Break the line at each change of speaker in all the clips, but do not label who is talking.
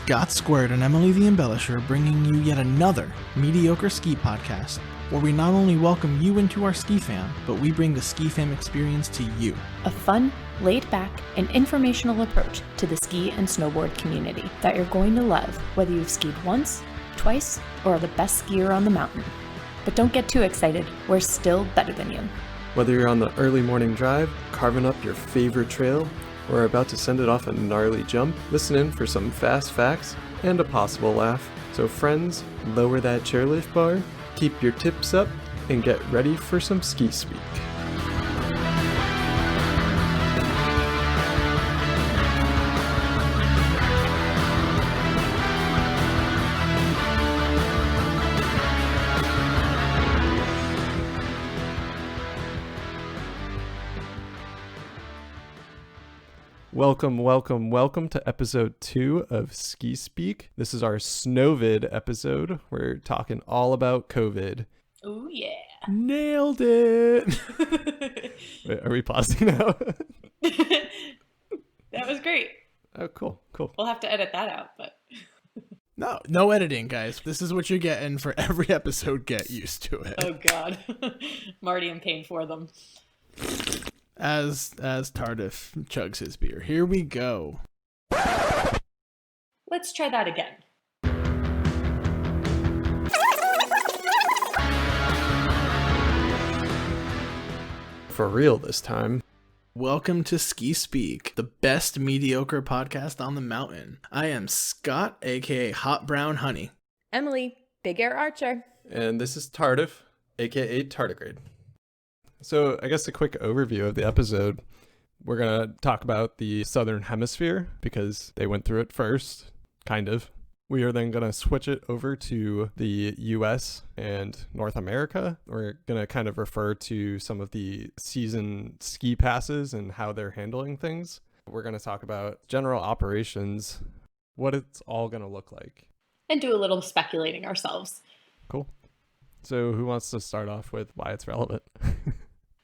Scott Squared and Emily the Embellisher bringing you yet another mediocre ski podcast, where we not only welcome you into our ski fam, but we bring the ski fam experience to you.
A fun, laid-back, and informational approach to the ski and snowboard community that you're going to love, whether you've skied once, twice, or are the best skier on the mountain. But don't get too excited, we're still better than you.
Whether you're on the early morning drive, carving up your favorite trail, or about to send it off a gnarly jump, listen in for some fast facts and a possible laugh. So friends, lower that chairlift bar, keep your tips up, and get ready for some ski speak. Welcome to episode 2 of Ski Speak. This is our Snowvid episode. We're talking all about COVID.
Oh yeah.
Nailed it!
Wait, are we pausing now?
That was great.
Oh, cool.
We'll have to edit that out, but...
No editing, guys. This is what you're getting for every episode. Get used to it.
Oh God. I'm already in pain for them.
As Tardif chugs his beer. Here we go.
Let's try that again.
For real this time.
Welcome to Ski Speak, the best mediocre podcast on the mountain. I am Scott, aka Hot Brown Honey.
Emily, Big Air Archer.
And this is Tardif, aka Tardigrade. So I guess a quick overview of the episode. We're going to talk about the Southern Hemisphere because they went through it first, kind of. We are then going to switch it over to the US and North America. We're going to kind of refer to some of the season ski passes and how they're handling things. We're going to talk about general operations, what it's all going to look like.
And do a little speculating ourselves.
Cool. So who wants to start off with why it's relevant?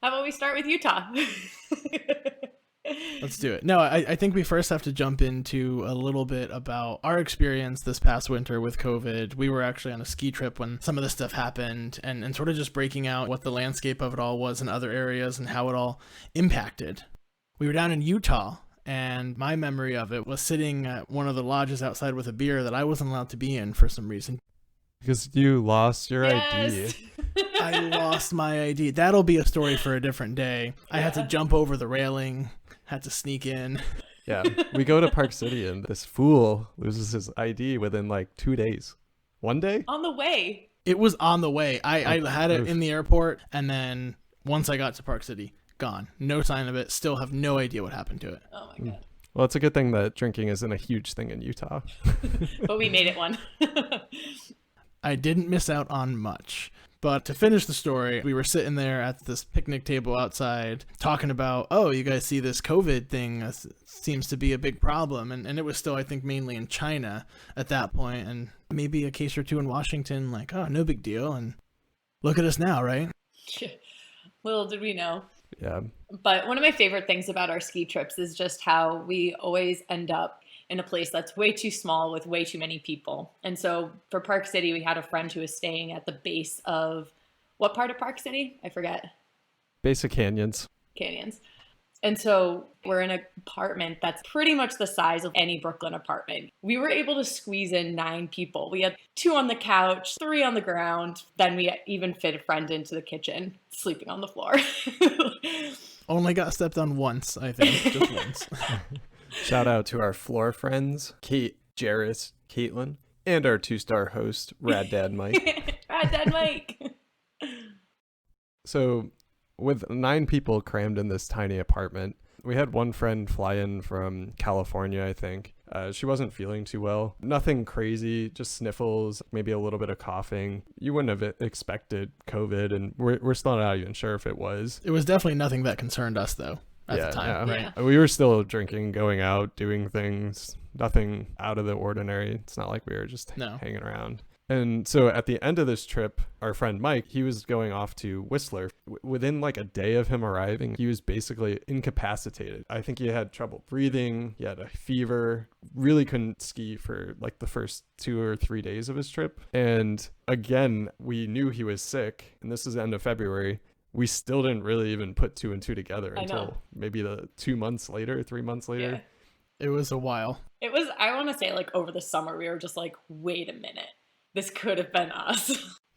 How about we start with Utah?
Let's do it. No, I think we first have to jump into a little bit about our experience this past winter with COVID. We were actually on a ski trip when some of this stuff happened and sort of just breaking out what the landscape of it all was in other areas and how it all impacted. We were down in Utah, and my memory of it was sitting at one of the lodges outside with a beer that I wasn't allowed to be in for some reason.
Because you lost your
Yes.
ID.
I lost my ID. That'll be a story for a different day. I had to jump over the railing, had to sneak in.
Yeah, we go to Park City and this fool loses his ID within like 2 days. 1 day?
On the way.
It was on the way. I had it in the airport, and then once I got to Park City, gone. No sign of it. Still have no idea what happened to it.
Oh my God.
Well, it's a good thing that drinking isn't a huge thing in Utah.
But we made it one.
I didn't miss out on much. But to finish the story, we were sitting there at this picnic table outside talking about, oh, you guys see this COVID thing seems to be a big problem. And it was still, I think, mainly in China at that point, and maybe a case or two in Washington, like, oh, no big deal. And look at us now, right?
Little did we know.
Yeah.
But one of my favorite things about our ski trips is just how we always end up in a place that's way too small with way too many people. And so for Park City, we had a friend who was staying at the base of, what part of Park City? I forget.
Basic Canyons.
And so we're in an apartment that's pretty much the size of any Brooklyn apartment. We were able to squeeze in 9 people. We had 2 on the couch, 3 on the ground. Then we even fit a friend into the kitchen, sleeping on the floor.
Only got stepped on once, I think, just once.
Shout out to our floor friends, Kate, Jarris, Caitlin, and our 2-star host, Rad Dad Mike.
Rad Dad Mike.
So with 9 people crammed in this tiny apartment, we had one friend fly in from California, I think. She wasn't feeling too well. Nothing crazy, just sniffles, maybe a little bit of coughing. You wouldn't have expected COVID, and we're still not even sure if it was.
It was definitely nothing that concerned us, though, at the time.
Yeah.
Right?
We were still drinking, going out, doing things, nothing out of the ordinary. It's not like we were just hanging around. And so at the end of this trip, our friend Mike, he was going off to Whistler. Within like a day of him arriving, he was basically incapacitated. I think he had trouble breathing. He had a fever, really couldn't ski for like the first 2 or 3 days of his trip. And again, we knew he was sick. And this is the end of February. We still didn't really even put 2 and 2 together until maybe the 2 months later, 3 months later.
Yeah. It was a while.
It was, I want to say, like over the summer, we were just like, wait a minute. This could have been us.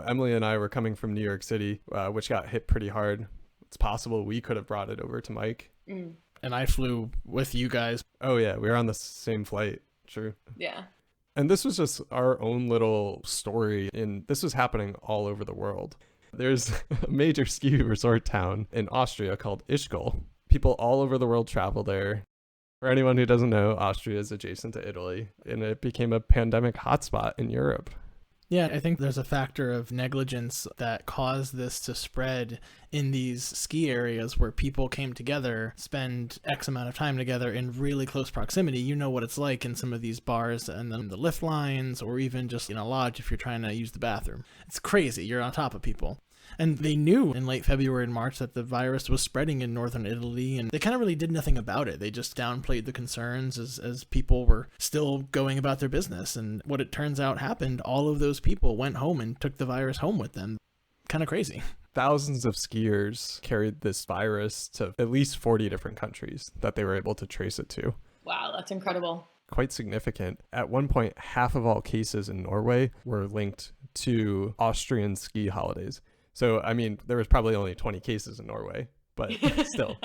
Emily and I were coming from New York City, which got hit pretty hard. It's possible we could have brought it over to Mike.
Mm.
And I flew with you guys.
Oh, yeah. We were on the same flight. True.
Yeah.
And this was just our own little story. And this was happening all over the world. There's a major ski resort town in Austria called Ischgl. People all over the world travel there. For anyone who doesn't know, Austria is adjacent to Italy, and it became a pandemic hotspot in Europe.
Yeah, I think there's a factor of negligence that caused this to spread in these ski areas where people came together, spend X amount of time together in really close proximity. You know what it's like in some of these bars and then the lift lines, or even just in a lodge if you're trying to use the bathroom. It's crazy. You're on top of people. And they knew in late February and March that the virus was spreading in northern Italy, and they kind of really did nothing about it. They just downplayed the concerns as people were still going about their business. And what it turns out happened, all of those people went home and took the virus home with them. Kind of crazy.
Thousands of skiers carried this virus to at least 40 different countries that they were able to trace it to.
Wow, that's incredible.
Quite significant. At one point, half of all cases in Norway were linked to Austrian ski holidays. So, I mean, there was probably only 20 cases in Norway, but still,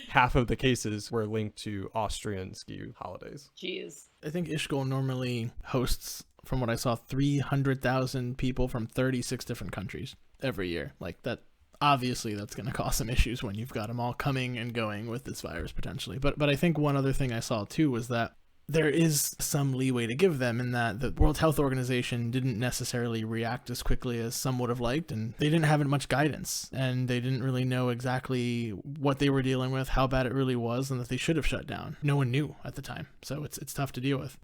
half of the cases were linked to Austrian ski holidays.
Jeez.
I think Ischgl normally hosts, from what I saw, 300,000 people from 36 different countries every year. Like that, obviously that's going to cause some issues when you've got them all coming and going with this virus potentially. But I think one other thing I saw too was that there is some leeway to give them in that the World Health Organization didn't necessarily react as quickly as some would have liked, and they didn't have much guidance, and they didn't really know exactly what they were dealing with, how bad it really was, and that they should have shut down. No one knew at the time, so it's tough to deal with.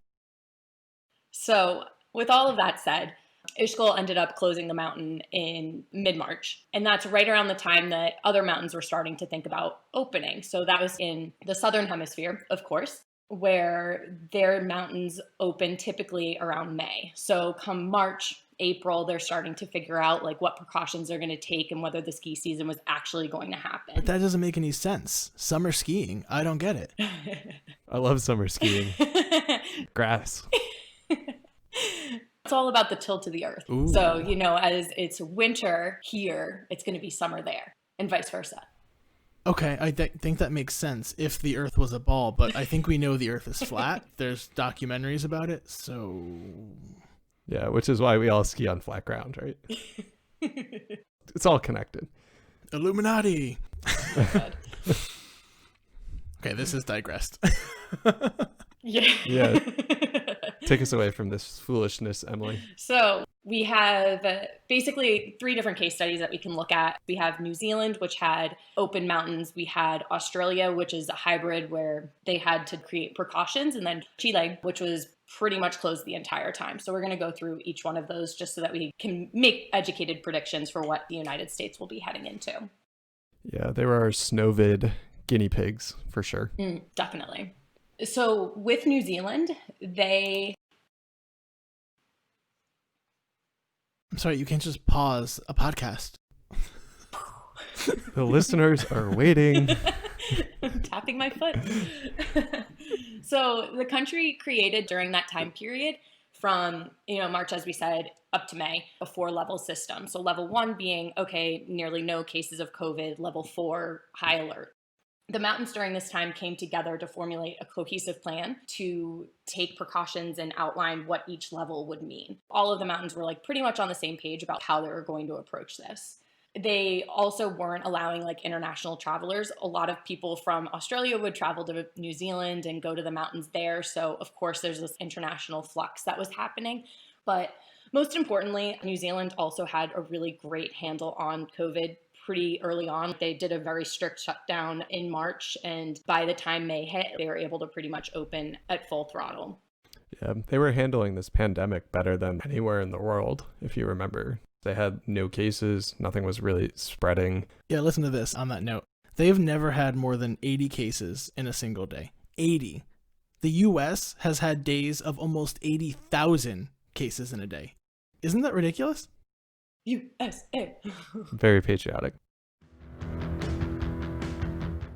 So with all of that said, Ischgl ended up closing the mountain in mid-March, and that's right around the time that other mountains were starting to think about opening. So that was in the southern hemisphere, of course, where their mountains open typically around May. So come March, April, they're starting to figure out like what precautions they're going to take and whether the ski season was actually going to happen.
But that doesn't make any sense. Summer skiing, I don't get it.
I love summer skiing. Grass.
It's all about the tilt of the earth.
Ooh.
So, you know, as it's winter here, it's going to be summer there and vice versa.
Okay, I think that makes sense if the Earth was a ball, but I think we know the Earth is flat. There's documentaries about it, so...
Yeah, which is why we all ski on flat ground, right? It's all connected.
Illuminati! Okay, this is digressed.
Yeah. Take us away from this foolishness, Emily.
So we have basically 3 different case studies that we can look at. We have New Zealand, which had open mountains. We had Australia, which is a hybrid where they had to create precautions. And then Chile, which was pretty much closed the entire time. So we're going to go through each one of those just so that we can make educated predictions for what the United States will be heading into.
Yeah, they were our Snowvid guinea pigs, for sure.
Definitely. So with New Zealand, I'm
sorry, you can't just pause a podcast.
The listeners are waiting.
I'm tapping my foot. So the country created during that time period from, March, as we said, up to May, a 4-level system. So level 1 being, okay, nearly no cases of COVID. Level 4, high alert. The mountains during this time came together to formulate a cohesive plan to take precautions and outline what each level would mean. All of the mountains were pretty much on the same page about how they were going to approach this. They also weren't allowing international travelers. A lot of people from Australia would travel to New Zealand and go to the mountains there. So of course there's this international flux that was happening. But most importantly, New Zealand also had a really great handle on COVID pretty early on. They did a very strict shutdown in March, and by the time May hit, they were able to pretty much open at full throttle.
Yeah, they were handling this pandemic better than anywhere in the world, if you remember. They had no cases, nothing was really spreading.
Yeah, listen to this on that note. They've never had more than 80 cases in a single day. 80. The US has had days of almost 80,000 cases in a day. Isn't that ridiculous?
USA.
Very patriotic.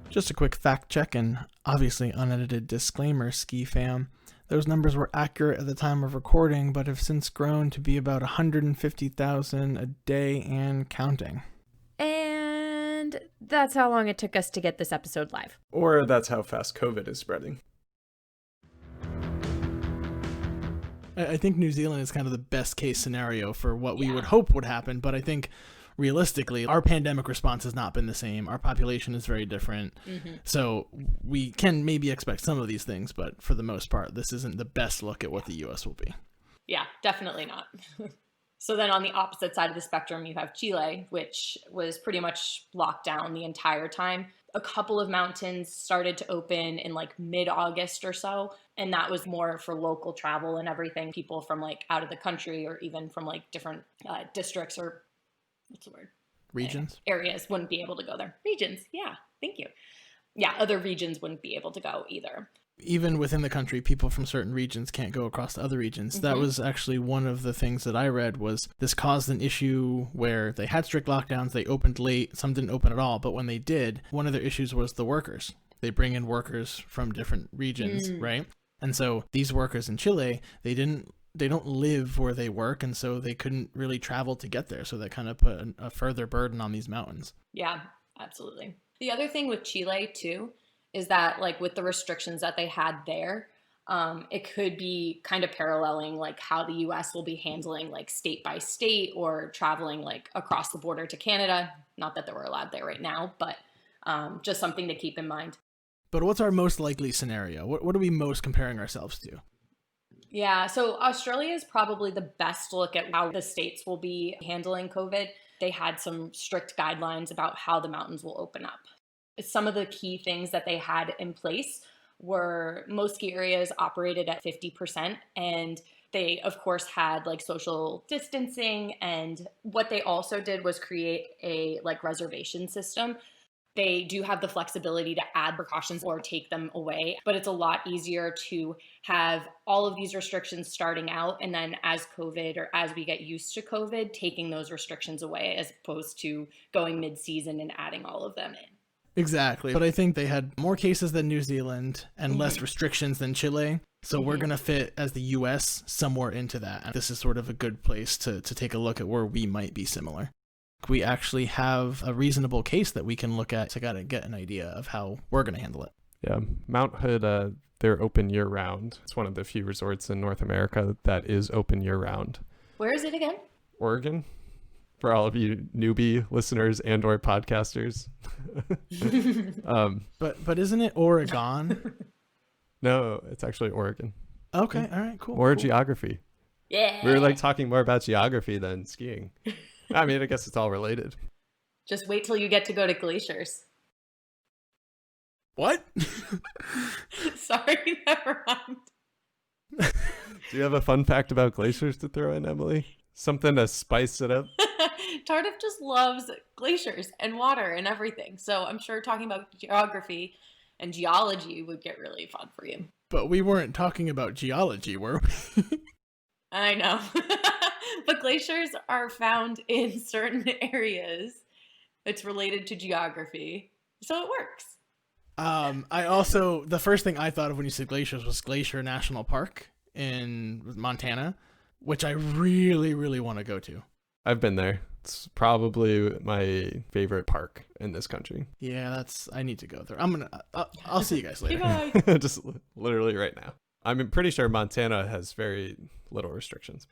Just a quick fact check and obviously unedited disclaimer, Ski Fam. Those numbers were accurate at the time of recording, but have since grown to be about 150,000 a day and counting.
And that's how long it took us to get this episode live.
Or that's how fast COVID is spreading.
I think New Zealand is kind of the best case scenario for what we would hope would happen, but I think realistically, our pandemic response has not been the same. Our population is very different. So we can maybe expect some of these things, but for the most part, this isn't the best look at what the US will be.
Yeah, definitely not. So then on the opposite side of the spectrum, you have Chile, which was pretty much locked down the entire time. A couple of mountains started to open in like mid-August or so, and that was more for local travel and everything. People from like out of the country or even from like different districts or what's the word?
Regions?
Areas wouldn't be able to go there. Regions, yeah, thank you. Yeah, other regions wouldn't be able to go either.
Even within the country, people from certain regions can't go across to other regions. That was actually one of the things that I read was this caused an issue where they had strict lockdowns, they opened late, some didn't open at all, but when they did, one of their issues was the workers. They bring in workers from different regions, right? And so these workers in Chile, they don't live where they work, and so they couldn't really travel to get there. So that kind of put a further burden on these mountains.
Yeah, absolutely. The other thing with Chile too is that like with the restrictions that they had there, it could be kind of paralleling like how the US will be handling like state by state or traveling like across the border to Canada. Not that we're allowed there right now, but just something to keep in mind.
But what's our most likely scenario? What are we most comparing ourselves to?
Yeah, so Australia is probably the best look at how the states will be handling COVID. They had some strict guidelines about how the mountains will open up. Some of the key things that they had in place were most ski areas operated at 50%, and they of course had like social distancing, and what they also did was create a like reservation system. They do have the flexibility to add precautions or take them away, but it's a lot easier to have all of these restrictions starting out, and then as COVID or as we get used to COVID, taking those restrictions away as opposed to going mid-season and adding all of them in.
Exactly. But I think they had more cases than New Zealand and less restrictions than Chile. So we're going to fit as the US somewhere into that. And this is sort of a good place to take a look at where we might be similar. We actually have a reasonable case that we can look at to kind of get an idea of how we're going to handle it.
Yeah, Mount Hood, they're open year-round. It's one of the few resorts in North America that is open year-round.
Where is it again?
Oregon, for all of you newbie listeners and or podcasters.
But isn't it Oregon?
No, it's actually Oregon.
Okay, all right, cool.
More
cool.
geography.
Yeah.
We were like talking more about geography than skiing. I mean, I guess it's all related.
Just wait till you get to go to glaciers.
What?
Sorry, never mind.
Do you have a fun fact about glaciers to throw in, Emily? Something to spice it up?
Tardif just loves glaciers and water and everything. So I'm sure talking about geography and geology would get really fun for you.
But we weren't talking about geology, were we?
I know. But glaciers are found in certain areas. It's related to geography. So it works.
The first thing I thought of when you said glaciers was Glacier National Park in Montana, which I really, really want to go to.
I've been there. It's probably my favorite park in this country.
Yeah, I need to go there. I'll see you guys later.
Bye.
Just literally right now. I'm pretty sure Montana has very little restrictions.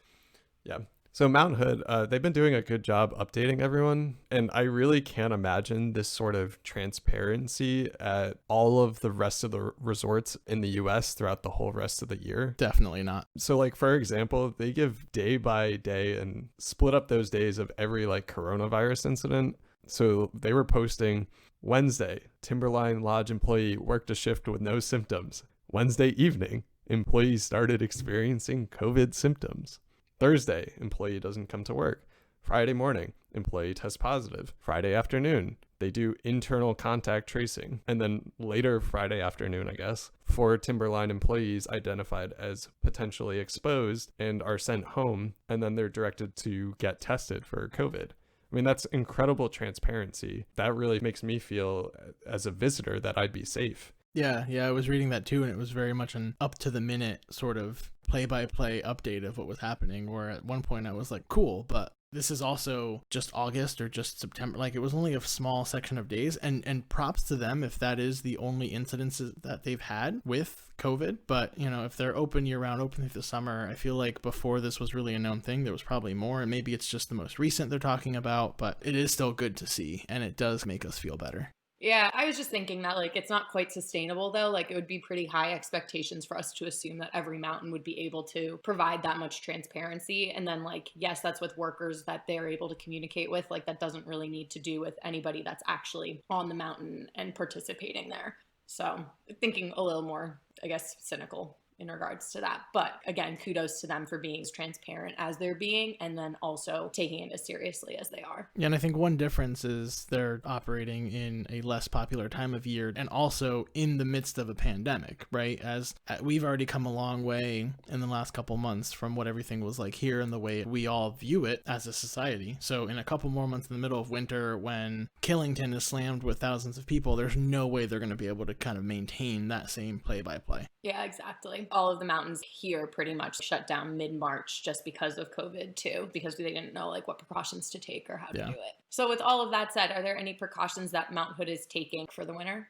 Yeah. So Mount Hood, they've been doing a good job updating everyone. And I really can't imagine this sort of transparency at all of the rest of the resorts in the US throughout the whole rest of the year.
Definitely not.
So like, for example, they give day by day and split up those days of every like coronavirus incident. So they were posting Wednesday, Timberline Lodge employee worked a shift with no symptoms. Wednesday evening, employees started experiencing COVID symptoms. Thursday, employee doesn't come to work. Friday morning, employee tests positive. Friday afternoon, they do internal contact tracing. And then later Friday afternoon, I guess, 4 Timberline employees identified as potentially exposed and are sent home, and then they're directed to get tested for COVID. I mean, that's incredible transparency. That really makes me feel as a visitor that I'd be safe.
Yeah, I was reading that too, and it was very much an up-to-the-minute sort of play-by-play update of what was happening, where at one point I was like, cool, but this is also just August or just September. Like, it was only a small section of days, and props to them if that is the only incidences that they've had with COVID. But, you know, if they're open year-round, open through the summer, I feel like before this was really a known thing, there was probably more, and maybe it's just the most recent they're talking about, but it is still good to see, and it does make us feel better.
Yeah, I was just thinking that, like, it's not quite sustainable, though. Like, it would be pretty high expectations for us to assume that every mountain would be able to provide that much transparency. And then, like, yes, that's with workers that they're able to communicate with. Like, that doesn't really need to do with anybody that's actually on the mountain and participating there. So thinking a little more, I guess, cynical in regards to that. But again, kudos to them for being as transparent as they're being, and then also taking it as seriously as they are.
Yeah, and I think one difference is they're operating in a less popular time of year and also in the midst of a pandemic, right? As we've already come a long way in the last couple months from what everything was like here and the way we all view it as a society. So in a couple more months in the middle of winter, when Killington is slammed with thousands of people, there's no way they're going to be able to kind of maintain that same play-by-play.
Yeah, exactly. All of the mountains here pretty much shut down mid-March just because of COVID too, because they didn't know like what precautions to take or how to do it. So with all of that said, are there any precautions that Mount Hood is taking for the winter?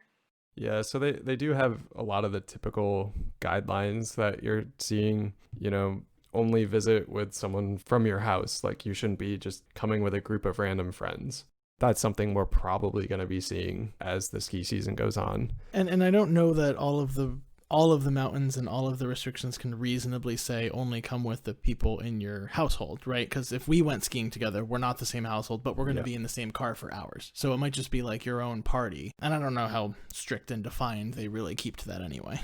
Yeah, so they do have a lot of the typical guidelines that you're seeing, you know, only visit with someone from your house. Like, you shouldn't be just coming with a group of random friends. That's something we're probably going to be seeing as the ski season goes on.
And I don't know that all of the mountains and all of the restrictions can reasonably say only come with the people in your household, right? Because if we went skiing together, we're not the same household, but we're going to be in the same car for hours. So it might just be like your own party. And I don't know how strict and defined they really keep to that anyway.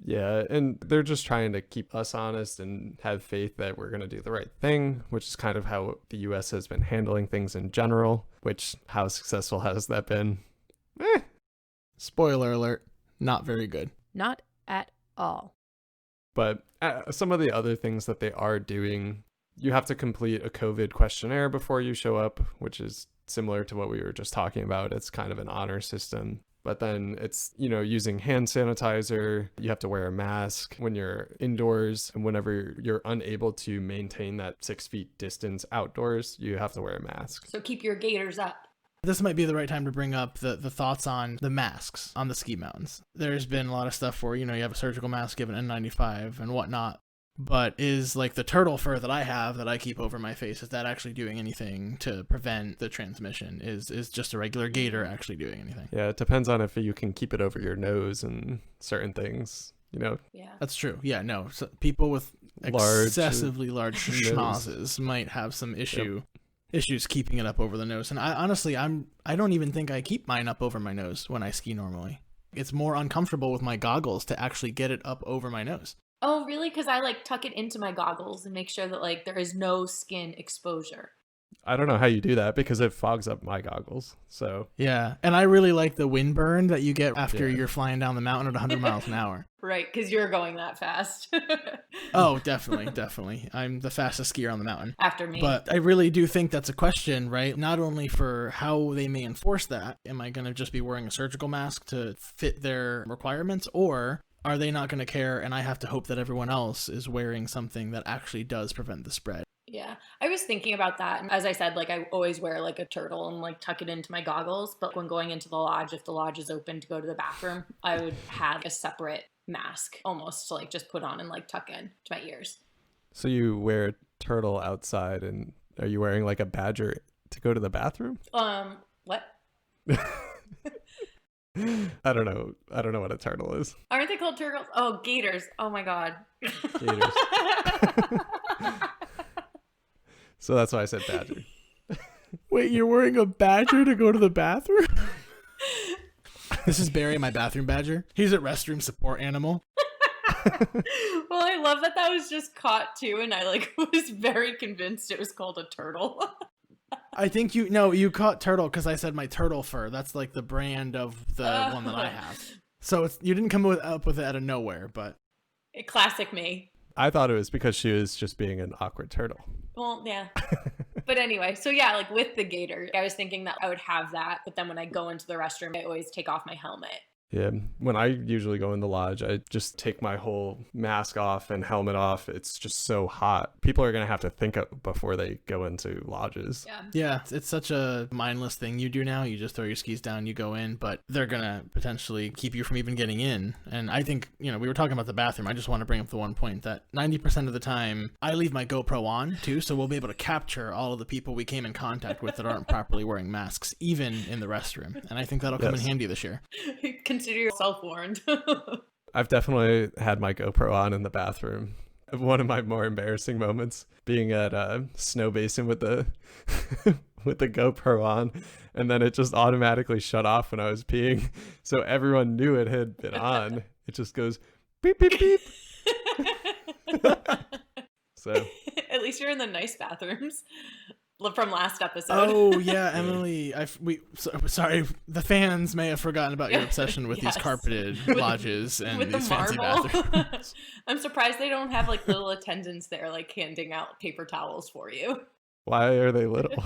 Yeah, and they're just trying to keep us honest and have faith that we're going to do the right thing, which is kind of how the U.S. has been handling things in general, which how successful has that been?
Spoiler alert, not very good.
Not at all.
But some of the other things that they are doing, you have to complete a COVID questionnaire before you show up, which is similar to what we were just talking about. It's kind of an honor system. But then it's, you know, using hand sanitizer. You have to wear a mask when you're indoors. And whenever you're unable to maintain that 6 feet distance outdoors, you have to wear a mask.
So keep your gaiters up.
This might be the right time to bring up the thoughts on the masks on the ski mountains. There's been a lot of stuff where, you know, you have a surgical mask, you have an N95 and whatnot. But is like the turtle fur that I have that I keep over my face, is that actually doing anything to prevent the transmission? Is just a regular gaiter actually doing anything?
Yeah, it depends on if you can keep it over your nose and certain things, you know?
Yeah.
That's true. Yeah, no. So people with excessively large schnozzes might have some issues keeping it up over the nose. And I honestly, I don't even think I keep mine up over my nose when I ski normally. It's more uncomfortable with my goggles to actually get it up over my nose.
Oh, really? Because I like tuck it into my goggles and make sure that like there is no skin exposure.
I don't know how you do that because it fogs up my goggles. So
yeah, and I really like the wind burn that you get after you're flying down the mountain at 100 miles an hour.
Right, because you're going that fast.
Oh, definitely. I'm the fastest skier on the mountain.
After me.
But I really do think that's a question, right? Not only for how they may enforce that. Am I going to just be wearing a surgical mask to fit their requirements? Or are they not going to care and I have to hope that everyone else is wearing something that actually does prevent the spread?
Yeah, I was thinking about that. As I said, like I always wear like a turtle and like tuck it into my goggles. But when going into the lodge, if the lodge is open to go to the bathroom, I would have a separate mask almost to like just put on and like tuck in to my ears.
So you wear a turtle outside, and are you wearing like a badger to go to the bathroom?
What?
I don't know what a turtle is.
Aren't they called turtles? Oh, gators. Oh my God.
Gators. So that's why I said badger.
Wait, you're wearing a badger to go to the bathroom? This is Barry, my bathroom badger. He's a restroom support animal.
Well, I love that was just caught too, and I was very convinced it was called a turtle.
I think you caught turtle because I said my turtle fur. That's like the brand of the one that I have. So you didn't come up with it out of nowhere, but
Classic me.
I thought it was because she was just being an awkward turtle.
Well, yeah. But anyway, so yeah, with the gator, I was thinking that I would have that, but then when I go into the restroom, I always take off my helmet.
Yeah, when I usually go in the lodge, I just take my whole mask off and helmet off. It's just so hot. People are going to have to think before they go into lodges.
Yeah, it's such a mindless thing you do now. You just throw your skis down, you go in, but they're going to potentially keep you from even getting in. And I think, we were talking about the bathroom. I just want to bring up the one point that 90% of the time I leave my GoPro on too, so we'll be able to capture all of the people we came in contact with that aren't properly wearing masks, even in the restroom. And I think that'll come in handy this year.
Consider yourself warned.
I've definitely had my GoPro on in the bathroom. One of my more embarrassing moments being at a snow basin with the with the GoPro on, and then it just automatically shut off when I was peeing, so everyone knew it had been on. It just goes beep beep beep. So
at least you're in the nice bathrooms from last episode.
Oh yeah, Emily. Sorry, the fans may have forgotten about your obsession with these carpeted lodges and
with
these
the
fancy
marble.
bathrooms.
I'm surprised they don't have little attendants there handing out paper towels for you.
why are they little?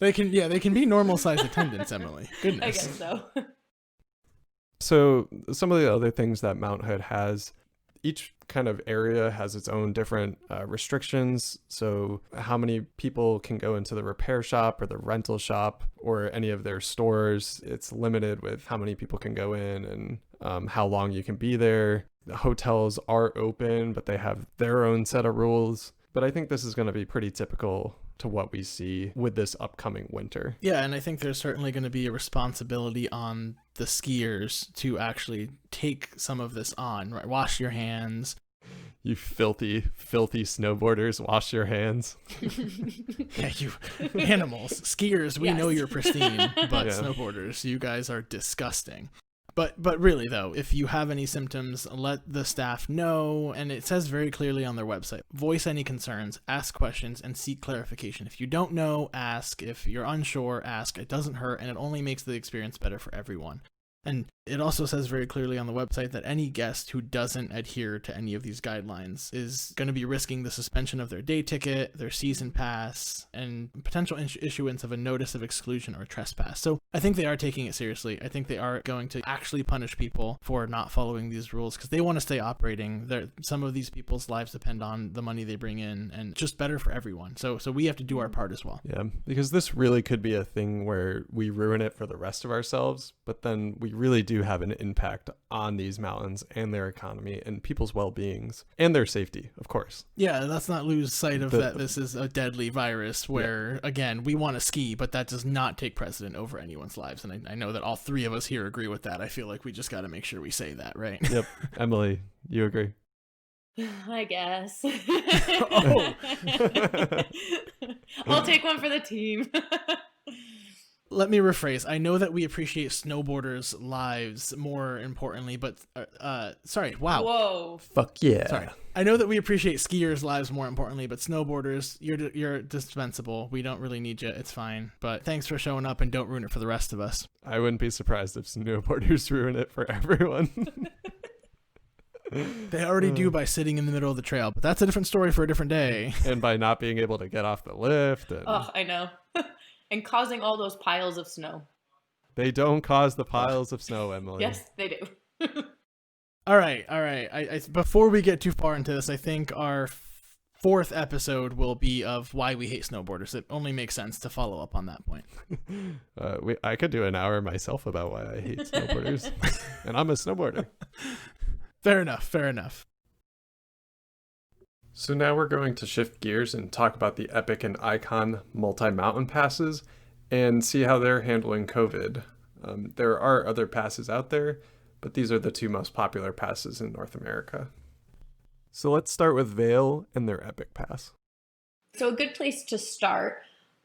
They can be normal sized attendants, Emily. Goodness.
I guess so.
So some of the other things that Mount Hood has, each kind of area has its own different restrictions. So how many people can go into the repair shop or the rental shop or any of their stores, it's limited with how many people can go in and how long you can be there. The hotels are open, but they have their own set of rules. But I think this is going to be pretty typical to what we see with this upcoming winter.
Yeah, and I think there's certainly going to be a responsibility on the skiers to actually take some of this on, right? Wash your hands.
You filthy, filthy snowboarders, wash your hands.
Yeah, you animals. Skiers, we know you're pristine, but
Yeah.
snowboarders, you guys are disgusting. But really, though, if you have any symptoms, let the staff know. And it says very clearly on their website, voice any concerns, ask questions, and seek clarification. If you don't know, ask. If you're unsure, ask. It doesn't hurt, and it only makes the experience better for everyone. And it also says very clearly on the website that any guest who doesn't adhere to any of these guidelines is going to be risking the suspension of their day ticket, their season pass, and potential issuance of a notice of exclusion or trespass. So I think they are taking it seriously. I think they are going to actually punish people for not following these rules because they want to stay operating. Some of these people's lives depend on the money they bring in, and just better for everyone. So we have to do our part as well.
Yeah, because this really could be a thing where we ruin it for the rest of ourselves, but then we really do have an impact on these mountains and their economy and people's well-beings and their safety, of course.
Yeah, let's not lose sight of that this is a deadly virus where, again, we want to ski, but that does not take precedent over anyone's lives. And I know that all three of us here agree with that. I feel like we just got to make sure we say that, right?
Yep. Emily, you agree?
I guess.
Oh.
I'll take one for the team.
Let me rephrase. I know that we appreciate snowboarders' lives more importantly, but sorry. Wow.
Whoa.
Fuck yeah.
Sorry. I know that we appreciate skiers' lives more importantly, but snowboarders, you're dispensable. We don't really need you. It's fine. But thanks for showing up and don't ruin it for the rest of us.
I wouldn't be surprised if snowboarders ruin it for everyone.
They already do by sitting in the middle of the trail, but that's a different story for a different day.
And by not being able to get off the lift. And
Oh, I know. And causing all those piles of snow.
they don't cause the piles of snow, Emily.
Yes, they do.
All right. I before we get too far into this, I think our fourth episode will be of why we hate snowboarders. It only makes sense to follow up on that point.
I could do an hour myself about why I hate snowboarders. And I'm a snowboarder.
Fair enough.
So now we're going to shift gears and talk about the Epic and Icon multi-mountain passes and see how they're handling COVID. There are other passes out there, but these are the two most popular passes in North America. So let's start with Vail and their Epic Pass.
So a good place to start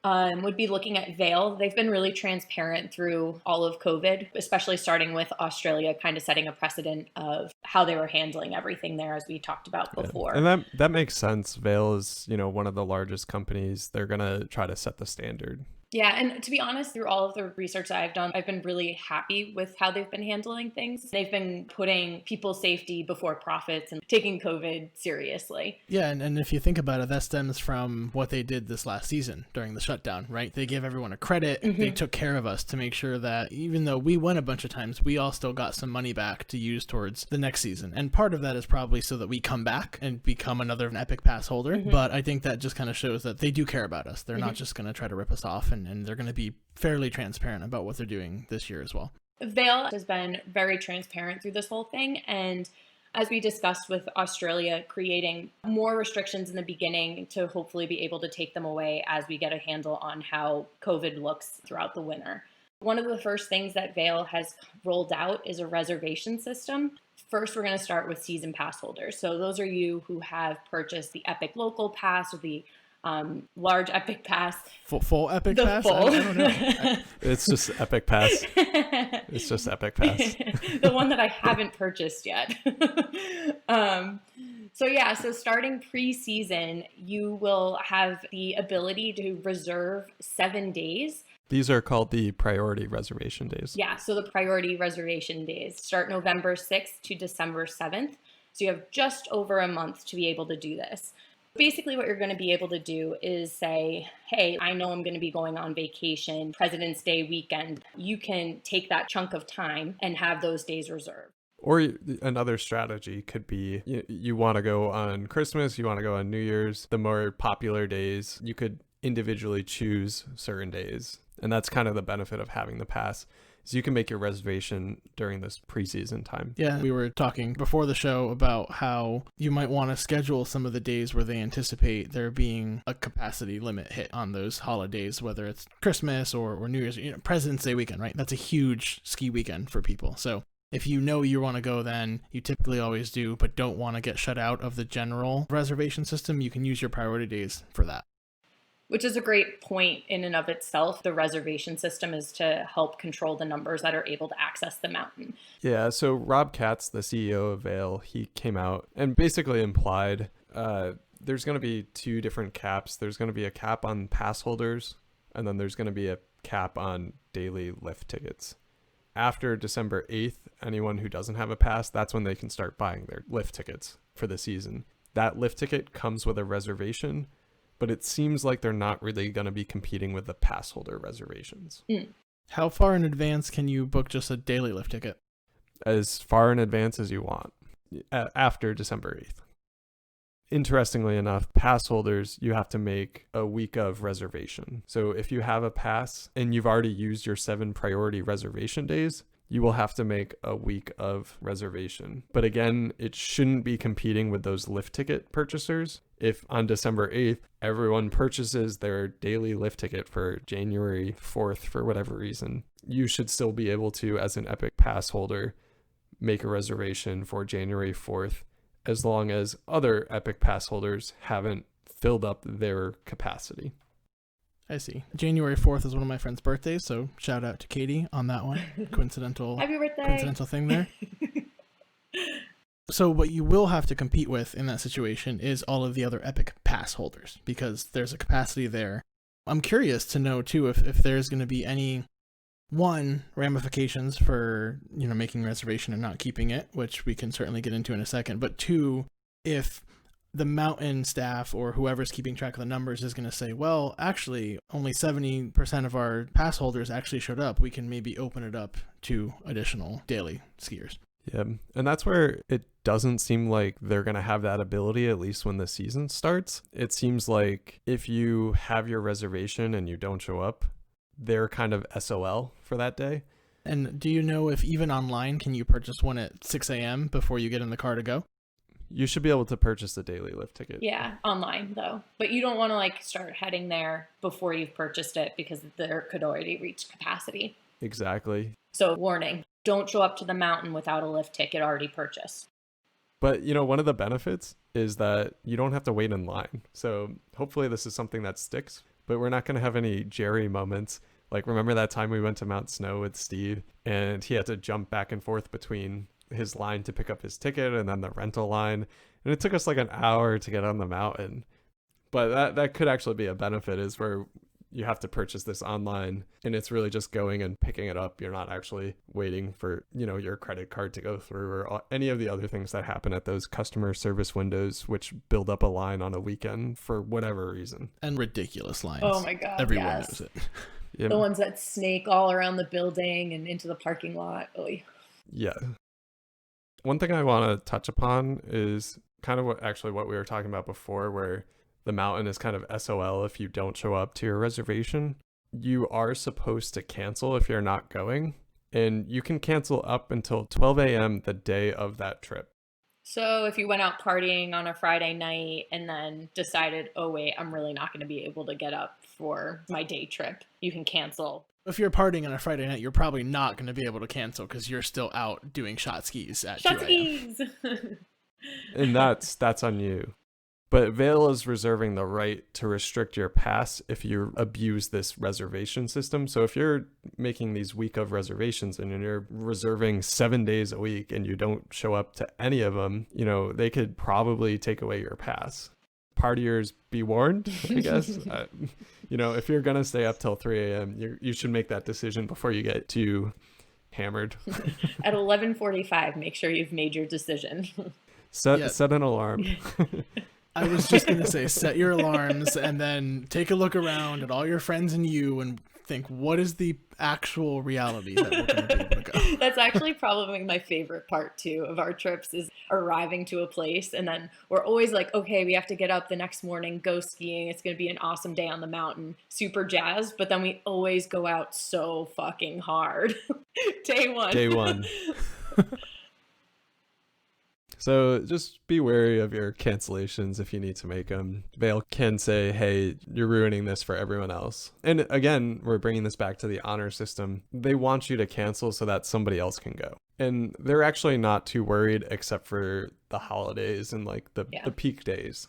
would be looking at Vail. They've been really transparent through all of COVID, especially starting with Australia, kind of setting a precedent of how they were handling everything there, as we talked about before.
And that makes sense. Vail is, one of the largest companies. They're going to try to set the standard.
Yeah, and to be honest, through all of the research that I've done, I've been really happy with how they've been handling things. They've been putting people's safety before profits and taking COVID seriously.
Yeah, and if you think about it, that stems from what they did this last season during the shutdown, right? They gave everyone a credit. Mm-hmm. They took care of us to make sure that even though we won a bunch of times, we all still got some money back to use towards the next season. And part of that is probably so that we come back and become another Epic Pass holder. Mm-hmm. But I think that just kind of shows that they do care about us. They're not just going to try to rip us off, and they're going to be fairly transparent about what they're doing this year as well.
Vail has been very transparent through this whole thing. And as we discussed with Australia, creating more restrictions in the beginning to hopefully be able to take them away as we get a handle on how COVID looks throughout the winter. One of the first things that Vail has rolled out is a reservation system. First, we're going to start with season pass holders. So those are you who have purchased the Epic Local Pass or the large Epic Pass.
Full Epic Pass?
Full.
I don't know.
It's just Epic Pass. It's just Epic Pass.
The one that I haven't purchased yet. So starting pre-season, you will have the ability to reserve 7 days.
These are called the priority reservation days.
Yeah, so the priority reservation days start November 6th to December 7th. So you have just over a month to be able to do this. Basically, what you're going to be able to do is say, hey, I know I'm going to be going on vacation, President's Day weekend. You can take that chunk of time and have those days reserved.
Or another strategy could be you want to go on Christmas, you want to go on New Year's, the more popular days, you could individually choose certain days. And that's kind of the benefit of having the pass. So you can make your reservation during this preseason time.
Yeah, we were talking before the show about how you might want to schedule some of the days where they anticipate there being a capacity limit hit on those holidays, whether it's Christmas or New Year's, President's Day weekend, right? That's a huge ski weekend for people. So if you know you want to go, then you typically always do, but don't want to get shut out of the general reservation system, you can use your priority days for that.
Which is a great point in and of itself. The reservation system is to help control the numbers that are able to access the mountain.
Yeah, so Rob Katz, the CEO of Vail, he came out and basically implied there's going to be 2 different caps. There's going to be a cap on pass holders, and then there's going to be a cap on daily lift tickets. After December 8th, anyone who doesn't have a pass, that's when they can start buying their lift tickets for the season. That lift ticket comes with a reservation, but it seems like they're not really going to be competing with the pass holder reservations.
How far in advance can you book just a daily lift ticket?
As far in advance as you want, after December 8th. Interestingly enough, pass holders, you have to make a week of reservation. So if you have a pass and you've already used your 7 priority reservation days, you will have to make a week of reservation. But again, it shouldn't be competing with those lift ticket purchasers. If on December 8th, everyone purchases their daily lift ticket for January 4th for whatever reason, you should still be able to, as an Epic Pass holder, make a reservation for January 4th, as long as other Epic Pass holders haven't filled up their capacity.
I see. January 4th is one of my friend's birthdays, so shout out to Katie on that one. Coincidental thing there. So what you will have to compete with in that situation is all of the other Epic Pass holders, because there's a capacity there. I'm curious to know, too, if there's going to be any, one, ramifications for, making a reservation and not keeping it, which we can certainly get into in a second, but 2, if the mountain staff or whoever's keeping track of the numbers is going to say, well, actually, only 70% of our pass holders actually showed up. We can maybe open it up to additional daily skiers.
Yeah, and that's where it doesn't seem like they're going to have that ability, at least when the season starts. It seems like if you have your reservation and you don't show up, they're kind of SOL for that day.
And do you know if even online, can you purchase one at 6 a.m. before you get in the car to go?
You should be able to purchase a daily lift ticket.
Yeah, online though. But you don't want to start heading there before you've purchased it, because there could already reach capacity.
Exactly.
So warning, don't show up to the mountain without a lift ticket already purchased.
But, one of the benefits is that you don't have to wait in line. So hopefully this is something that sticks. but we're not going to have any Jerry moments. Like, remember that time we went to Mount Snow with Steve and he had to jump back and forth between his line to pick up his ticket and then the rental line. And it took us like an hour to get on the mountain. But that could actually be a benefit, is where you have to purchase this online and it's really just going and picking it up. You're not actually waiting for, your credit card to go through or any of the other things that happen at those customer service windows, which build up a line on a weekend for whatever reason.
And ridiculous lines.
Oh my God.
Everyone
yes.
knows it.
Yeah.
The ones that snake all around the building and into the parking lot. Oh,
yeah. One thing I want to touch upon is kind of what we were talking about before, where the mountain is kind of SOL if you don't show up to your reservation. You are supposed to cancel if you're not going, and you can cancel up until 12 a.m. the day of that trip.
So if you went out partying on a Friday night and then decided, oh wait, I'm really not going to be able to get up for my day trip, you can cancel.
If you're partying on a Friday night, you're probably not going to be able to cancel because you're still out doing shot skis at 2 a.m.
And that's on you. But Vail is reserving the right to restrict your pass if you abuse this reservation system. So if you're making these week of reservations and you're reserving 7 days a week and you don't show up to any of them, they could probably take away your pass. Partiers, be warned, I guess. If you're going to stay up till 3 a.m., you should make that decision before you get too hammered.
At 11:45, make sure you've made your decision.
Set an alarm.
I was just going to say, set your alarms and then take a look around at all your friends and you and think, what is the actual reality that we're going to be able to go?
That's actually probably my favorite part, too, of our trips is arriving to a place. And then we're always like, okay, we have to get up the next morning, go skiing. It's going to be an awesome day on the mountain. Super jazzed. But then we always go out so fucking hard. Day one.
So just be wary of your cancellations if you need to make them. Vail can say, hey, you're ruining this for everyone else. And again, we're bringing this back to the honor system. They want you to cancel so that somebody else can go. And they're actually not too worried except for the holidays and like the peak days.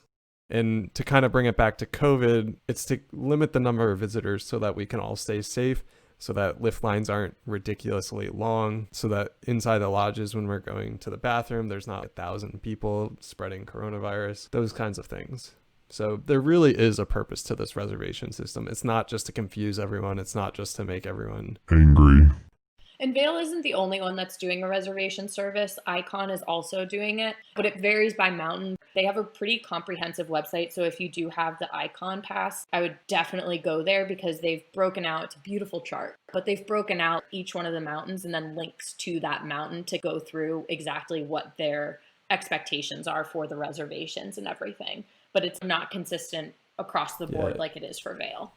And to kind of bring it back to COVID, it's to limit the number of visitors so that we can all stay safe, so that lift lines aren't ridiculously long, so that inside the lodges when we're going to the bathroom, there's not 1,000 people spreading coronavirus, those kinds of things. So there really is a purpose to this reservation system. It's not just to confuse everyone. It's not just to make everyone
angry.
And Vail isn't the only one that's doing a reservation service. Icon is also doing it, but it varies by mountain. They have a pretty comprehensive website, so if you do have the Icon pass, I would definitely go there because they've broken out, it's a beautiful chart, but they've broken out each one of the mountains and then links to that mountain to go through exactly what their expectations are for the reservations and everything. But it's not consistent across the board like it is for Vail.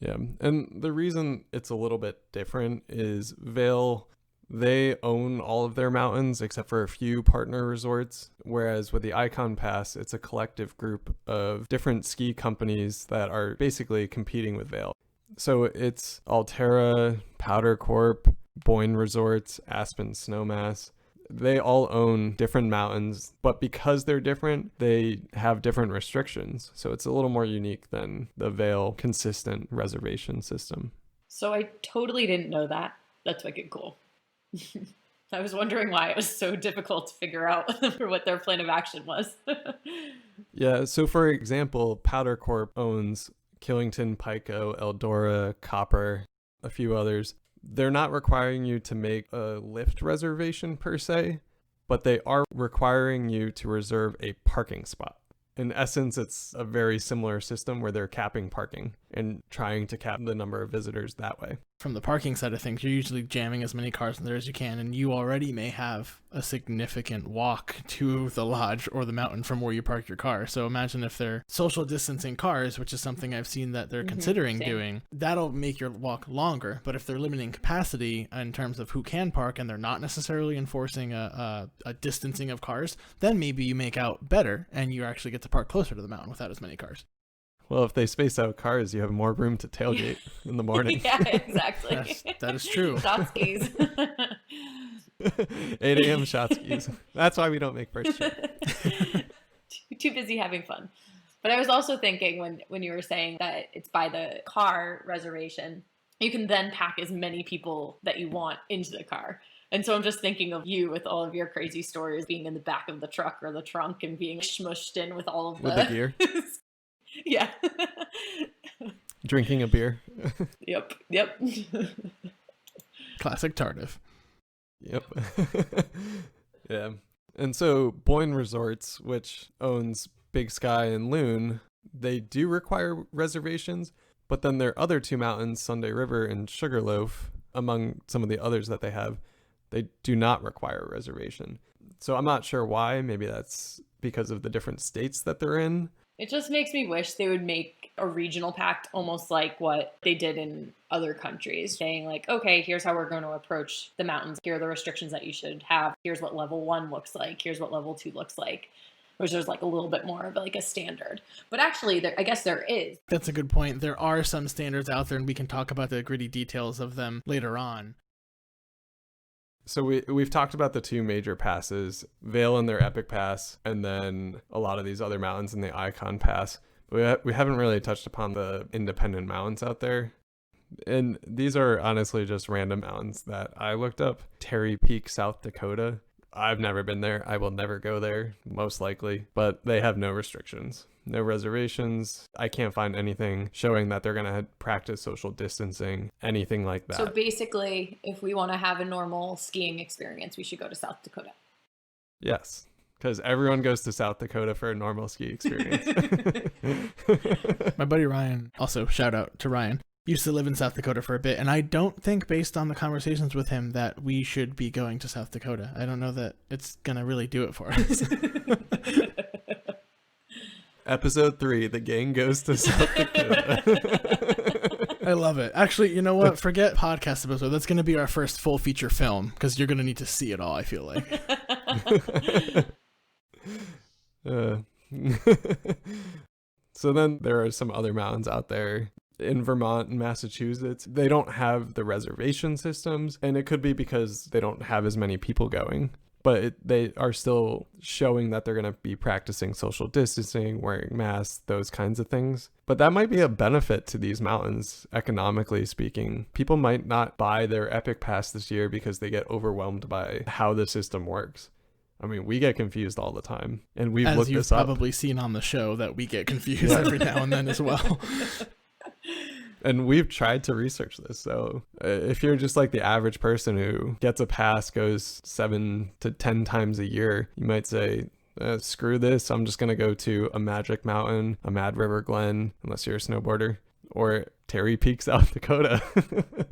Yeah, and the reason it's a little bit different is Vail, they own all of their mountains except for a few partner resorts, whereas with the Icon Pass, it's a collective group of different ski companies that are basically competing with Vail. So it's Alterra, Powder Corp, Boyne Resorts, Aspen Snowmass. They all own different mountains, but because they're different, they have different restrictions. So it's a little more unique than the Vail consistent reservation system.
So I totally didn't know that. That's wicked cool. I was wondering why it was so difficult to figure out what their plan of action was.
Yeah, so for example, Powder Corp owns Killington, Pico, Eldora, Copper, a few others. They're not requiring you to make a lift reservation per se, but they are requiring you to reserve a parking spot. In essence, it's a very similar system where they're capping parking and trying to cap the number of visitors that way.
From the parking side of things, you're usually jamming as many cars in there as you can, and you already may have a significant walk to the lodge or the mountain from where you park your car. So imagine if they're social distancing cars, which is something I've seen that they're considering doing, that'll make your walk longer. But if they're limiting capacity in terms of who can park and they're not necessarily enforcing a distancing of cars, then maybe you make out better and you actually get to park closer to the mountain without as many cars.
Well, if they space out cars, you have more room to tailgate in the morning.
Yeah, exactly.
That is true.
Shot skis.
8 a.m. shot skis. That's why we don't make first shift.
Too busy having fun. But I was also thinking when you were saying that it's by the car reservation, you can then pack as many people that you want into the car. And so I'm just thinking of you with all of your crazy stories being in the back of the truck or the trunk and being smushed in with all of
With the gear.
Yeah.
Drinking a beer.
Yep.
Classic Tardif.
Yep. Yeah. And so Boyne Resorts, which owns Big Sky and Loon, they do require reservations, but then their other two mountains, Sunday River and Sugarloaf, among some of the others that they have, they do not require a reservation. So I'm not sure why. Maybe that's because of the different states that they're in.
It just makes me wish they would make a regional pact almost like what they did in other countries, saying like, okay, here's how we're going to approach the mountains. Here are the restrictions that you should have. Here's what level 1 looks like. Here's what level 2 looks like. Which there's like a little bit more of like a standard. But actually, I guess there is.
That's a good point. There are some standards out there, and we can talk about the gritty details of them later on.
So we've talked about the two major passes, Vail and their Epic Pass, and then a lot of these other mountains in the Icon Pass. But we haven't really touched upon the independent mountains out there. And these are honestly just random mountains that I looked up. Terry Peak, South Dakota. I've never been there. I will never go there, most likely. But they have no restrictions, no reservations. I can't find anything showing that they're going to practice social distancing, anything like that.
So basically, if we want to have a normal skiing experience, we should go to South Dakota.
Yes, because everyone goes to South Dakota for a normal ski experience.
My buddy Ryan, also shout out to Ryan, used to live in South Dakota for a bit, and I don't think, based on the conversations with him, that we should be going to South Dakota. I don't know that it's gonna really do it for us.
Episode 3, the gang goes to South Dakota.
I love it. Actually, you know what? Forget podcast episode. That's gonna be our first full feature film, because you're gonna need to see it all, I feel like.
So then there are some other mountains out there. In Vermont and Massachusetts, they don't have the reservation systems, and it could be because they don't have as many people going, but they are still showing that they're going to be practicing social distancing, wearing masks, those kinds of things. But that might be a benefit to these mountains, economically speaking. People might not buy their Epic Pass this year because they get overwhelmed by how the system works. I mean, we get confused all the time, and we've looked this up.
As you've probably seen on the show, that we get confused every now and then as well.
And we've tried to research this. So if you're just like the average person who gets a pass, goes 7 to 10 times a year, you might say, screw this. I'm just going to go to a Magic Mountain, a Mad River Glen, unless you're a snowboarder, or Terry Peak, South Dakota.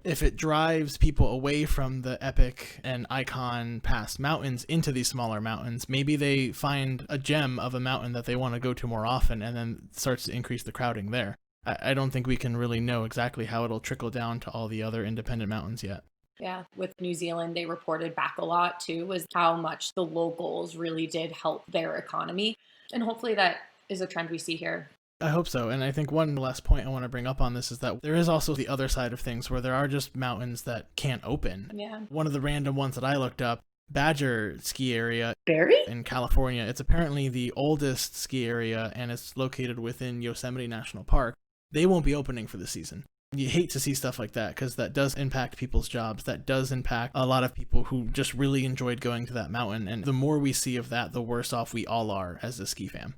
If it drives people away from the Epic and Icon Pass mountains into these smaller mountains, maybe they find a gem of a mountain that they want to go to more often, and then starts to increase the crowding there. I don't think we can really know exactly how it'll trickle down to all the other independent mountains yet.
Yeah, with New Zealand, they reported back a lot too, was how much the locals really did help their economy. And hopefully that is a trend we see here.
I hope so. And I think one last point I want to bring up on this is that there is also the other side of things where there are just mountains that can't open.
Yeah.
One of the random ones that I looked up, Badger Ski Area
Barry?
in California. It's apparently the oldest ski area, and it's located within Yosemite National Park. They won't be opening for the season. You hate to see stuff like that because that does impact people's jobs. That does impact a lot of people who just really enjoyed going to that mountain. And the more we see of that, the worse off we all are as a ski fam.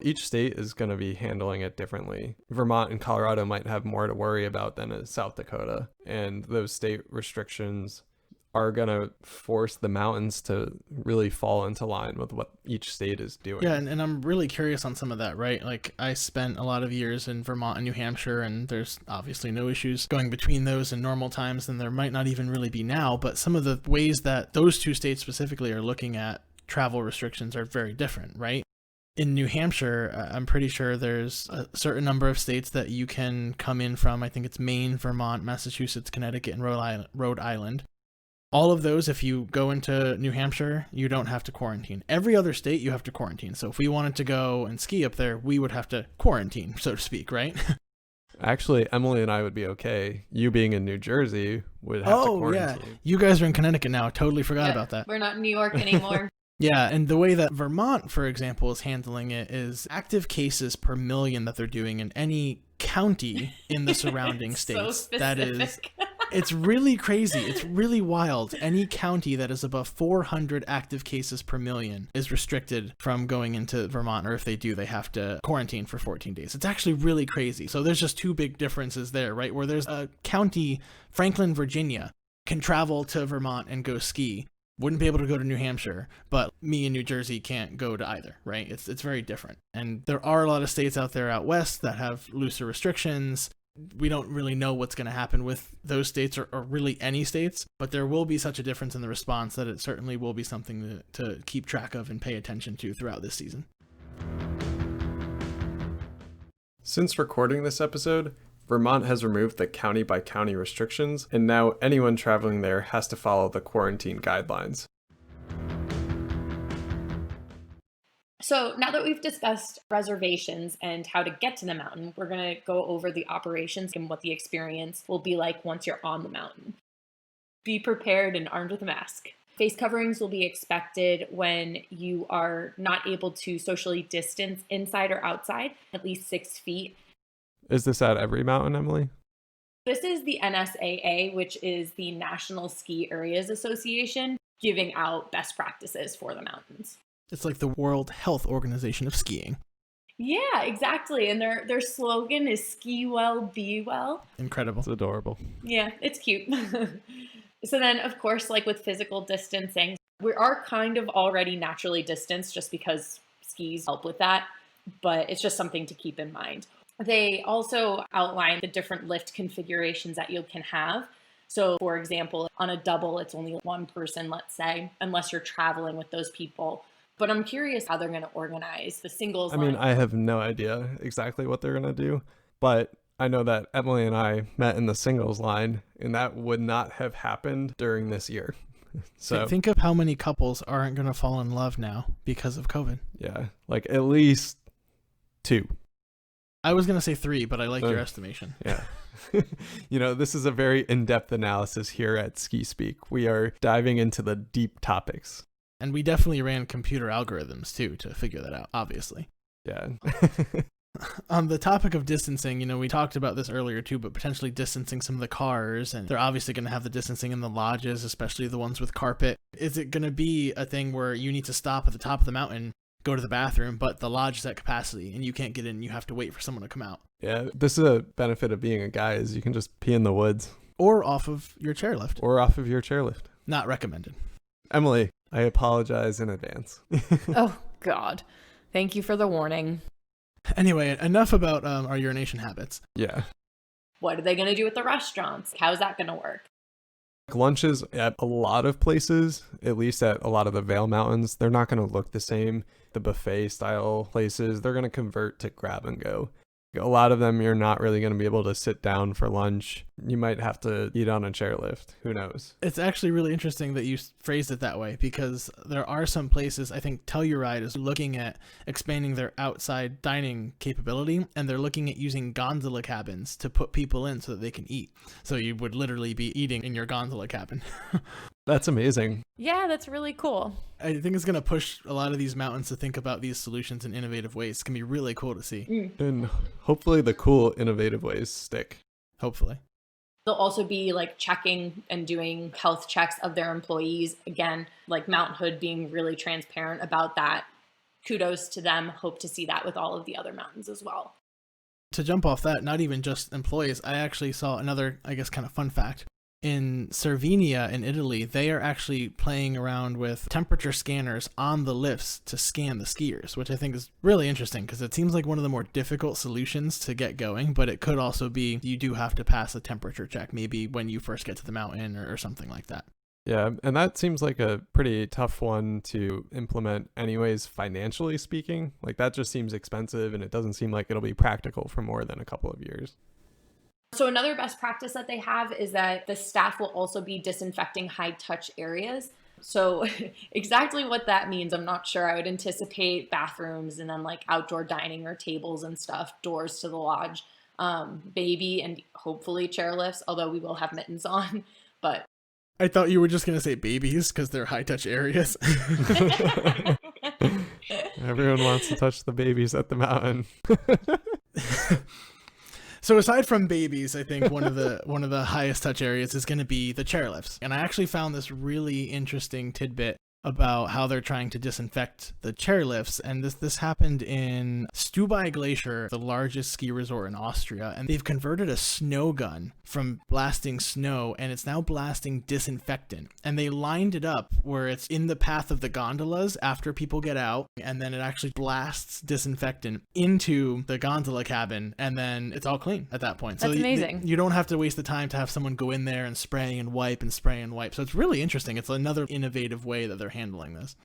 Each state is going to be handling it differently. Vermont and Colorado might have more to worry about than South Dakota. And those state restrictions are going to force the mountains to really fall into line with what each state is doing.
Yeah, and I'm really curious on some of that, right? Like, I spent a lot of years in Vermont and New Hampshire, and there's obviously no issues going between those in normal times, and there might not even really be now, but some of the ways that those two states specifically are looking at travel restrictions are very different, right? In New Hampshire, I'm pretty sure there's a certain number of states that you can come in from. I think it's Maine, Vermont, Massachusetts, Connecticut, and Rhode Island. All of those, if you go into New Hampshire, you don't have to quarantine. Every other state, you have to quarantine. So if we wanted to go and ski up there, we would have to quarantine, so to speak, right?
Actually, Emily and I would be okay. You being in New Jersey would have to quarantine.
Yeah. You guys are in Connecticut now. I totally forgot about that.
We're not in New York anymore.
Yeah, and the way that Vermont, for example, is handling it is active cases per million that they're doing in any county in the surrounding states.
So
That is,
specific.
it's really crazy. It's really wild. Any county that is above 400 active cases per million is restricted from going into Vermont, or if they do, they have to quarantine for 14 days. It's actually really crazy. So there's just two big differences there, right? Where there's a county, Franklin, Virginia, can travel to Vermont and go ski. Wouldn't be able to go to New Hampshire, but me in New Jersey can't go to either, right? It's very different. And there are a lot of states out there out west that have looser restrictions. We don't really know what's going to happen with those states or really any states, but there will be such a difference in the response that it certainly will be something to keep track of and pay attention to throughout this season.
Since recording this episode, Vermont has removed the county-by-county restrictions, and now anyone traveling there has to follow the quarantine guidelines.
So now that we've discussed reservations and how to get to the mountain, we're going to go over the operations and what the experience will be like once you're on the mountain. Be prepared and armed with a mask. Face coverings will be expected when you are not able to socially distance inside or outside, at least 6 feet.
Is this at every mountain, Emily?
This is the NSAA, which is the National Ski Areas Association, giving out best practices for the mountains.
It's like the World Health Organization of skiing.
Yeah, exactly. And their slogan is ski well, be well.
Incredible.
It's adorable.
Yeah, it's cute. So then, of course, like with physical distancing, we are kind of already naturally distanced just because skis help with that, but it's just something to keep in mind. They also outline the different lift configurations that you can have. So, for example, on a double, it's only one person, let's say, unless you're traveling with those people. But I'm curious how they're going to organize the singles line.
I have no idea exactly what they're going to do, but I know that Emily and I met in the singles line, and that would not have happened during this year. So
think of how many couples aren't going to fall in love now because of COVID.
yeah, like at least 2.
I was going to say 3, but I like your estimation.
Yeah. This is a very in-depth analysis here at Ski Speak. We are diving into the deep topics.
And we definitely ran computer algorithms too to figure that out, obviously.
Yeah.
On the topic of distancing, we talked about this earlier too, but potentially distancing some of the cars, and they're obviously going to have the distancing in the lodges, especially the ones with carpet. Is it going to be a thing where you need to stop at the top of the mountain, go to the bathroom, but the lodge is at capacity and you can't get in, you have to wait for someone to come out?
Yeah, this is a benefit of being a guy is you can just pee in the woods.
Or off of your chairlift.
Or off of your chairlift.
Not recommended.
Emily, I apologize in advance.
Oh, God. Thank you for the warning.
Anyway, enough about our urination habits.
Yeah.
What are they going to do with the restaurants? How's that going to work?
Lunches at a lot of places, at least at a lot of the Vail Mountains, they're not going to look the same. The buffet style places, they're going to convert to grab and go. A lot of them, you're not really going to be able to sit down for lunch. You might have to eat on a chairlift. Who knows?
It's actually really interesting that you phrased it that way, because there are some places, I think Telluride is looking at expanding their outside dining capability, and they're looking at using gondola cabins to put people in so that they can eat. So you would literally be eating in your gondola cabin.
That's amazing.
Yeah, that's really cool.
I think it's going to push a lot of these mountains to think about these solutions in innovative ways. It's going to be really cool to see.
And hopefully the cool, innovative ways stick.
Hopefully.
They'll also be like checking and doing health checks of their employees. Again, like Mount Hood being really transparent about that. Kudos to them. Hope to see that with all of the other mountains as well.
To jump off that, not even just employees, I actually saw another, I guess, kind of fun fact. In Sardinia in Italy, they are actually playing around with temperature scanners on the lifts to scan the skiers, which I think is really interesting because it seems like one of the more difficult solutions to get going, but it could also be you do have to pass a temperature check, maybe when you first get to the mountain or something like that.
Yeah, and that seems like a pretty tough one to implement anyways, financially speaking. Like that just seems expensive and it doesn't seem like it'll be practical for more than a couple of years.
So another best practice that they have is that the staff will also be disinfecting high touch areas. So exactly what that means, I'm not sure. I would anticipate bathrooms and then like outdoor dining or tables and stuff, doors to the lodge, baby and hopefully chairlifts, although we will have mittens on. But
I thought you were just going to say babies because they're high-touch areas.
Everyone wants to touch the babies at the mountain.
So aside from babies, I think one of the highest touch areas is going to be the chairlifts. And I actually found this really interesting tidbit about how they're trying to disinfect the chairlifts. And this happened in Snowvid Glacier, the largest ski resort in Austria. And they've converted a snow gun from blasting snow, and it's now blasting disinfectant. And they lined it up where it's in the path of the gondolas after people get out, and then it actually blasts disinfectant into the gondola cabin, and then it's all clean at that point.
That's amazing.
You don't have to waste the time to have someone go in there and spray and wipe and spray and wipe. So it's really interesting. It's another innovative way that they're handling this.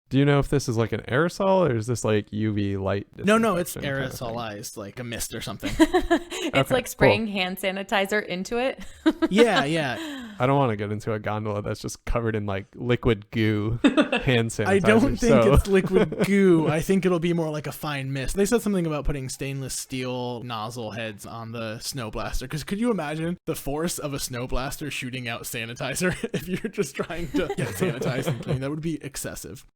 Do you know if this is like an aerosol or is this like UV light?
No, it's
disinfection kind of thing?
aerosolized, like a mist or something.
It's
Okay,
like spraying hand sanitizer into it.
Yeah.
I don't want to get into a gondola that's just covered in like liquid goo hand sanitizer.
I don't think
so.
it's liquid goo. I think it'll be more like a fine mist. They said something about putting stainless steel nozzle heads on the snow blaster. Because could you imagine the force of a snow blaster shooting out sanitizer if you're just trying to get sanitized and clean? That would be excessive.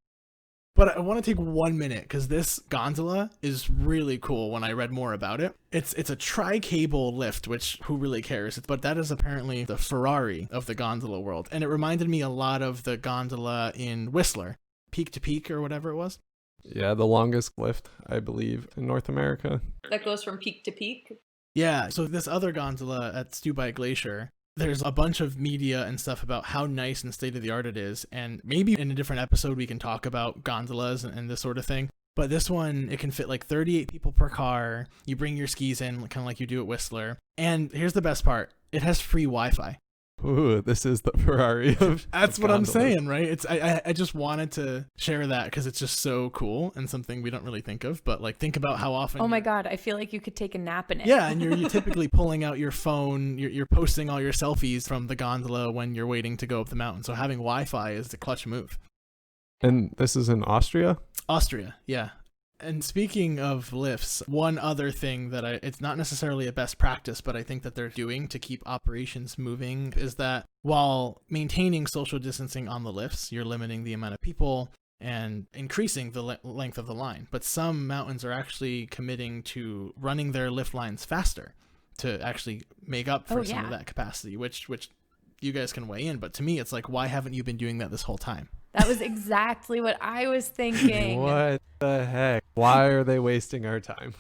But I want to take 1 minute because this gondola is really cool when I read more about it. It's a tri-cable lift, which who really cares? But that is apparently the Ferrari of the gondola world. And it reminded me a lot of the gondola in Whistler, Peak to Peak or whatever it was.
Yeah, the longest lift, I believe, in North America.
That goes from peak to peak.
Yeah, so this other gondola at Snowvid Glacier, there's a bunch of media and stuff about how nice and state-of-the-art it is, and maybe in a different episode we can talk about gondolas and this sort of thing. But this one, it can fit like 38 people per car. You bring your skis in, kind of like you do at Whistler. And here's the best part. It has free Wi-Fi.
Ooh, this is the Ferrari of
That's
of
what I'm
gondolas.
saying, right? It's I just wanted to share that because it's just so cool and something we don't really think of. But like, think about how often.
Oh my God, I feel like you could take a nap in it.
Yeah, and you're typically pulling out your phone. You're posting all your selfies from the gondola when you're waiting to go up the mountain. So having Wi-Fi is the clutch move.
And this is in Austria?
Austria, yeah. And speaking of lifts, one other thing that it's not necessarily a best practice, but I think that they're doing to keep operations moving is that while maintaining social distancing on the lifts, you're limiting the amount of people and increasing the length of the line. But some mountains are actually committing to running their lift lines faster to actually make up for some of that capacity, which you guys can weigh in. But to me, it's like, why haven't you been doing that this whole time?
That was exactly what I was thinking.
What the heck? Why are they wasting our time?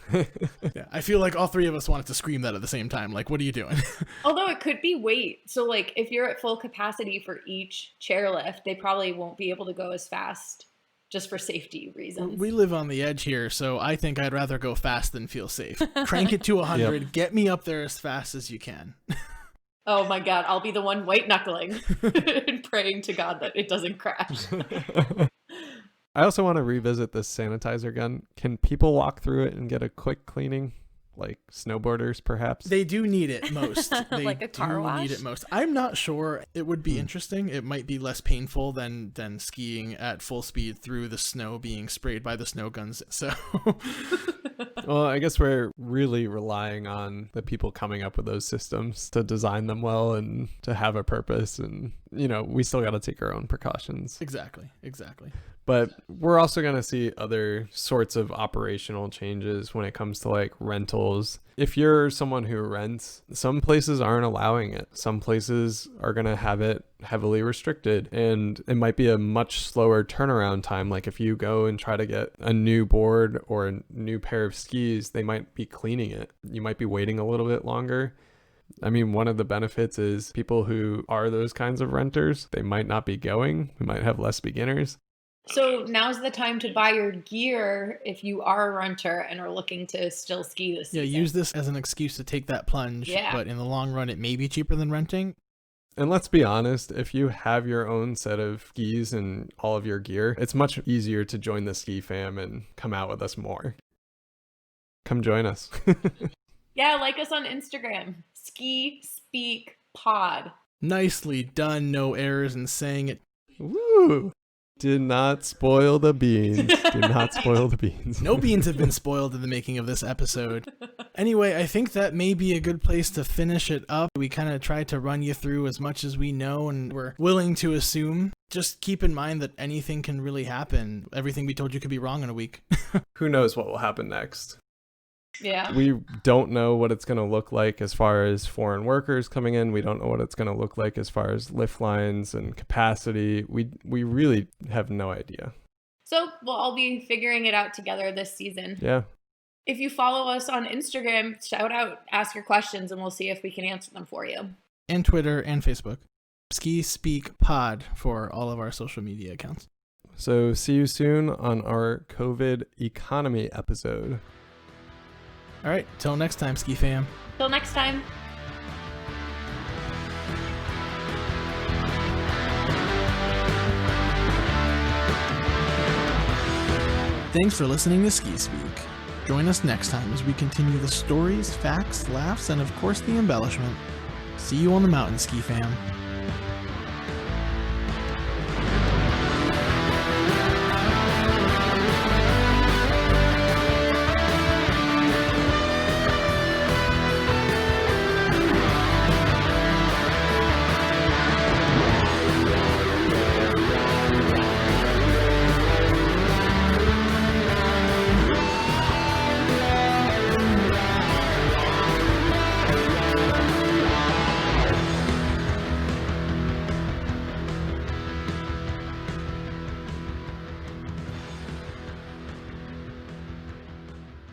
Yeah, I feel like all three of us wanted to scream that at the same time. Like, what are you doing?
Although it could be weight. So like if you're at full capacity for each chairlift, they probably won't be able to go as fast just for safety reasons.
We live on the edge here, so I think I'd rather go fast than feel safe. Crank it to 100. Yep. Get me up there as fast as you can.
Oh my God, I'll be the one white knuckling and praying to God that it doesn't crash.
I also want to revisit this sanitizer gun. Can people walk through it and get a quick cleaning? Like snowboarders, perhaps?
They do need it most. They
like a car wash?
Need it most. I'm not sure. It would be interesting. It might be less painful than skiing at full speed through the snow being sprayed by the snow guns. So...
Well, I guess we're really relying on the people coming up with those systems to design them well and to have a purpose. And, you know, we still got to take our own precautions.
Exactly.
But we're also going to see other sorts of operational changes when it comes to like rentals. If you're someone who rents, some places aren't allowing it. Some places are going to have it heavily restricted, and it might be a much slower turnaround time. Like if you go and try to get a new board or a new pair of skis, they might be cleaning it. You might be waiting a little bit longer. I mean, one of the benefits is people who are those kinds of renters, they might not be going. We might have less beginners.
So now's the time to buy your gear if you are a renter and are looking to still ski this season.
Yeah, use this as an excuse to take that plunge. Yeah. But in the long run, it may be cheaper than renting.
And let's be honest, if you have your own set of skis and all of your gear, it's much easier to join the ski fam and come out with us more. Come join us.
Yeah, like us on Instagram. Ski Speak Pod.
Nicely done. No errors in saying it.
Woo! Did not spoil the beans. Do not spoil the beans.
No beans have been spoiled in the making of this episode. Anyway, I think that may be a good place to finish it up. We kind of tried to run you through as much as we know and we're willing to assume. Just keep in mind that anything can really happen. Everything we told you could be wrong in a week.
Who knows what will happen next?
Yeah.
We don't know what it's going to look like as far as foreign workers coming in. We don't know what it's going to look like as far as lift lines and capacity. We really have no idea.
So we'll all be figuring it out together this season.
Yeah.
If you follow us on Instagram, shout out, ask your questions, and we'll see if we can answer them for you.
And Twitter and Facebook. Ski Speak Pod for all of our social media accounts.
So see you soon on our COVID economy episode.
All right, till next time, Ski Fam.
Till next time.
Thanks for listening to Ski Speak. Join us next time as we continue the stories, facts, laughs, and of course the embellishment. See you on the mountain, Ski Fam.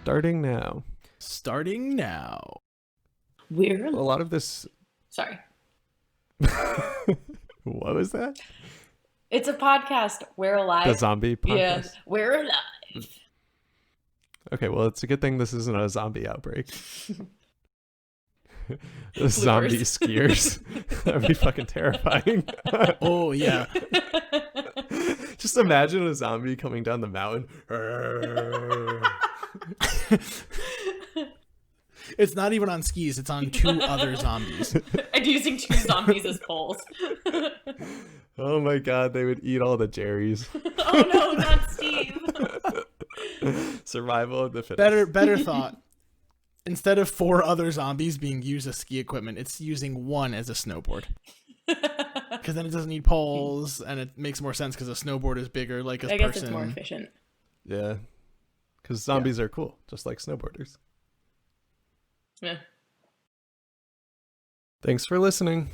Starting now.
Starting now.
We're
A lot of this.
sorry.
What was that?
It's a podcast. We're alive.
The zombie podcast?
Yeah, we're alive.
Okay, well, it's a good thing this isn't a zombie outbreak. The zombie skiers. That would be fucking terrifying.
Oh, yeah.
Just imagine a zombie coming down the mountain.
It's not even on skis. It's on two other zombies.
And using two zombies as poles.
Oh my god, they would eat all the Jerry's.
Oh no, not Steve.
Survival of the fittest.
Better thought. Instead of 4 other zombies being used as ski equipment, it's using one as a snowboard. Because then it doesn't need poles, and it makes more sense because a snowboard is bigger, like a person.
I guess it's more efficient.
Yeah. Because zombies are cool, just like snowboarders.
Yeah.
Thanks for listening.